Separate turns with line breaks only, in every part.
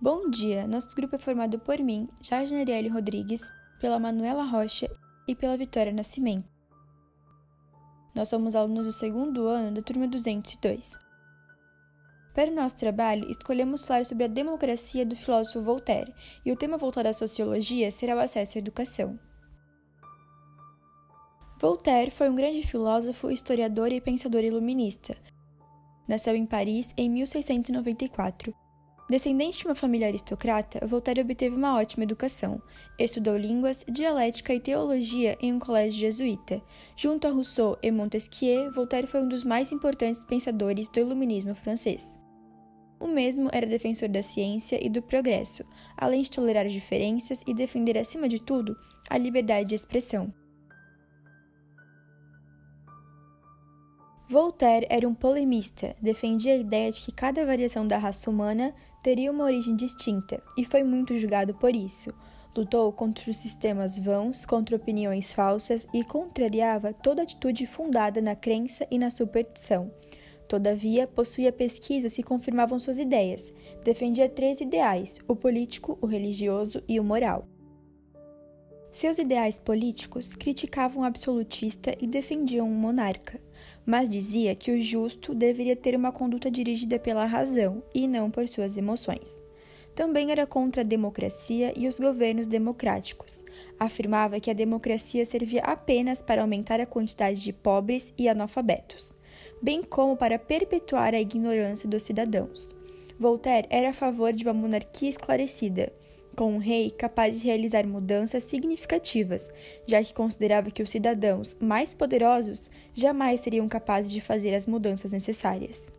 Bom dia! Nosso grupo é formado por mim, Jardineiriele Rodrigues, pela Manuela Rocha e pela Vitória Nascimento. Nós somos alunos do segundo ano da turma 202. Para o nosso trabalho, escolhemos falar sobre a democracia do filósofo Voltaire, e o tema voltado à sociologia será o acesso à educação. Voltaire foi um grande filósofo, historiador e pensador iluminista. Nasceu em Paris em 1694. Descendente de uma família aristocrata, Voltaire obteve uma ótima educação. Estudou línguas, dialética e teologia em um colégio jesuíta. Junto a Rousseau e Montesquieu, Voltaire foi um dos mais importantes pensadores do iluminismo francês. O mesmo era defensor da ciência e do progresso, além de tolerar diferenças e defender, acima de tudo, a liberdade de expressão. Voltaire era um polemista, defendia a ideia de que cada variação da raça humana teria uma origem distinta, e foi muito julgado por isso. Lutou contra os sistemas vãos, contra opiniões falsas e contrariava toda atitude fundada na crença e na superstição. Todavia, possuía pesquisas que confirmavam suas ideias. Defendia 3 ideais: o político, o religioso e o moral. Seus ideais políticos criticavam o absolutista e defendiam um monarca, mas dizia que o justo deveria ter uma conduta dirigida pela razão e não por suas emoções. Também era contra a democracia e os governos democráticos. Afirmava que a democracia servia apenas para aumentar a quantidade de pobres e analfabetos, bem como para perpetuar a ignorância dos cidadãos. Voltaire era a favor de uma monarquia esclarecida, com um rei capaz de realizar mudanças significativas, já que considerava que os cidadãos mais poderosos jamais seriam capazes de fazer as mudanças necessárias.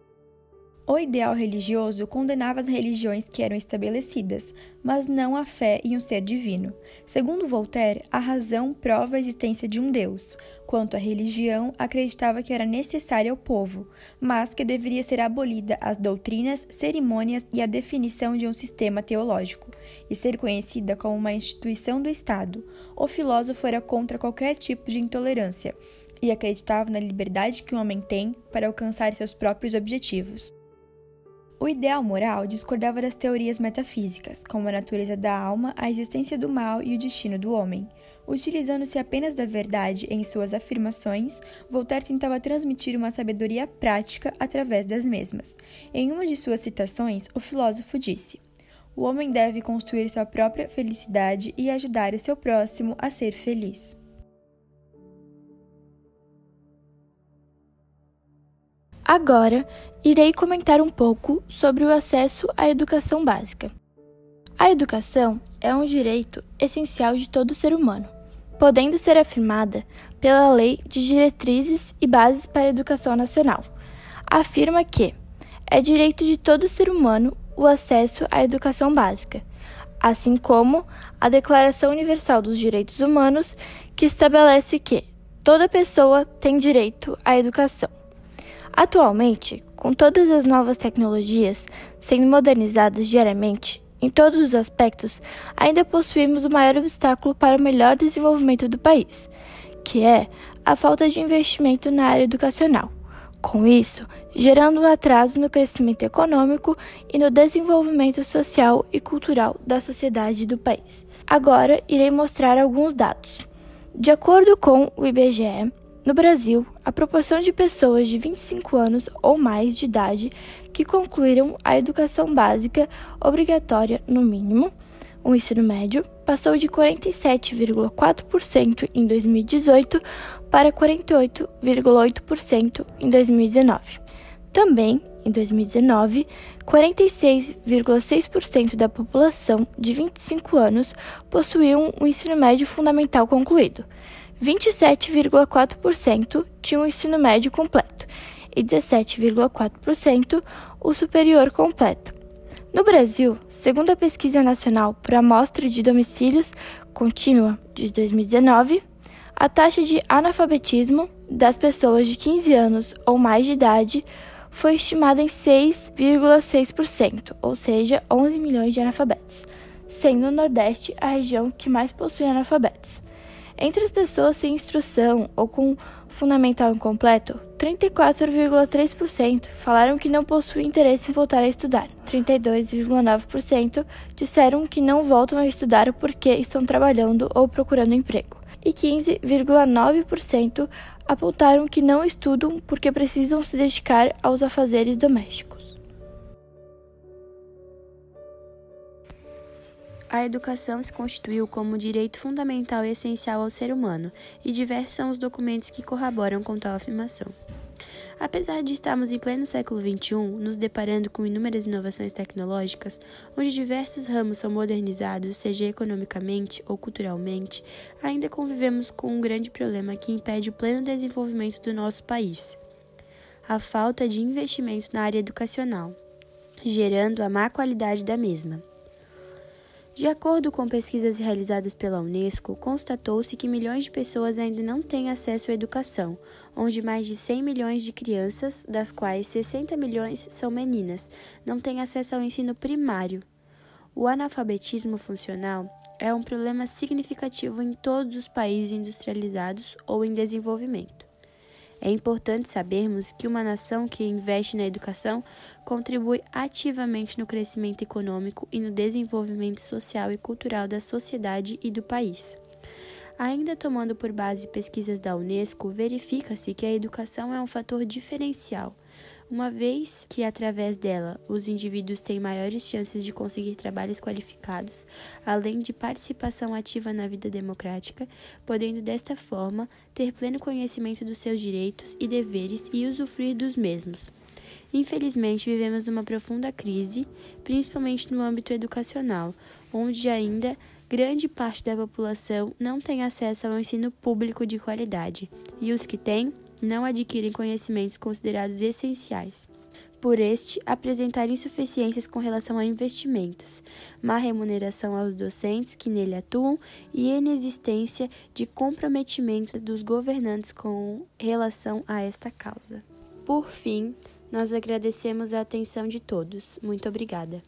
O ideal religioso condenava as religiões que eram estabelecidas, mas não a fé em um ser divino. Segundo Voltaire, a razão prova a existência de um Deus. Quanto à religião, acreditava que era necessária ao povo, mas que deveria ser abolida as doutrinas, cerimônias e a definição de um sistema teológico, e ser conhecida como uma instituição do Estado. O filósofo era contra qualquer tipo de intolerância e acreditava na liberdade que um homem tem para alcançar seus próprios objetivos. O ideal moral discordava das teorias metafísicas, como a natureza da alma, a existência do mal e o destino do homem. Utilizando-se apenas da verdade em suas afirmações, Voltaire tentava transmitir uma sabedoria prática através das mesmas. Em uma de suas citações, o filósofo disse: "O homem deve construir sua própria felicidade e ajudar o seu próximo a ser feliz."
Agora, irei comentar um pouco sobre o acesso à educação básica. A educação é um direito essencial de todo ser humano, podendo ser afirmada pela Lei de Diretrizes e Bases para a Educação Nacional. Afirma que é direito de todo ser humano o acesso à educação básica, assim como a Declaração Universal dos Direitos Humanos, que estabelece que toda pessoa tem direito à educação. Atualmente, com todas as novas tecnologias sendo modernizadas diariamente, em todos os aspectos, ainda possuímos o maior obstáculo para o melhor desenvolvimento do país, que é a falta de investimento na área educacional. Com isso, gerando um atraso no crescimento econômico e no desenvolvimento social e cultural da sociedade do país. Agora, irei mostrar alguns dados. De acordo com o IBGE, no Brasil, a proporção de pessoas de 25 anos ou mais de idade que concluíram a educação básica obrigatória no mínimo, o ensino médio, passou de 47,4% em 2018 para 48,8% em 2019. Também, em 2019, 46,6% da população de 25 anos possuíam um ensino médio fundamental concluído. 27,4% tinham o ensino médio completo e 17,4% o superior completo. No Brasil, segundo a Pesquisa Nacional por Amostra de Domicílios Contínua de 2019, a taxa de analfabetismo das pessoas de 15 anos ou mais de idade foi estimada em 6,6%, ou seja, 11 milhões de analfabetos, sendo o Nordeste a região que mais possui analfabetos. Entre as pessoas sem instrução ou com fundamental incompleto, 34,3% falaram que não possuem interesse em voltar a estudar. 32,9% disseram que não voltam a estudar porque estão trabalhando ou procurando emprego. E 15,9% apontaram que não estudam porque precisam se dedicar aos afazeres domésticos. A educação se constituiu como direito fundamental e essencial ao ser humano, e diversos são os documentos que corroboram com tal afirmação. Apesar de estarmos em pleno século XXI, nos deparando com inúmeras inovações tecnológicas, onde diversos ramos são modernizados, seja economicamente ou culturalmente, ainda convivemos com um grande problema que impede o pleno desenvolvimento do nosso país: a falta de investimento na área educacional, gerando a má qualidade da mesma. De acordo com pesquisas realizadas pela Unesco, constatou-se que milhões de pessoas ainda não têm acesso à educação, onde mais de 100 milhões de crianças, das quais 60 milhões são meninas, não têm acesso ao ensino primário. O analfabetismo funcional é um problema significativo em todos os países industrializados ou em desenvolvimento. É importante sabermos que uma nação que investe na educação contribui ativamente no crescimento econômico e no desenvolvimento social e cultural da sociedade e do país. Ainda tomando por base pesquisas da Unesco, verifica-se que a educação é um fator diferencial, uma vez que, através dela, os indivíduos têm maiores chances de conseguir trabalhos qualificados, além de participação ativa na vida democrática, podendo, desta forma, ter pleno conhecimento dos seus direitos e deveres e usufruir dos mesmos. Infelizmente, vivemos uma profunda crise, principalmente no âmbito educacional, onde ainda grande parte da população não tem acesso ao ensino público de qualidade, e os que têm não adquirem conhecimentos considerados essenciais. Por este, apresentar insuficiências com relação a investimentos, má remuneração aos docentes que nele atuam e inexistência de comprometimento dos governantes com relação a esta causa. Por fim, nós agradecemos a atenção de todos. Muito obrigada.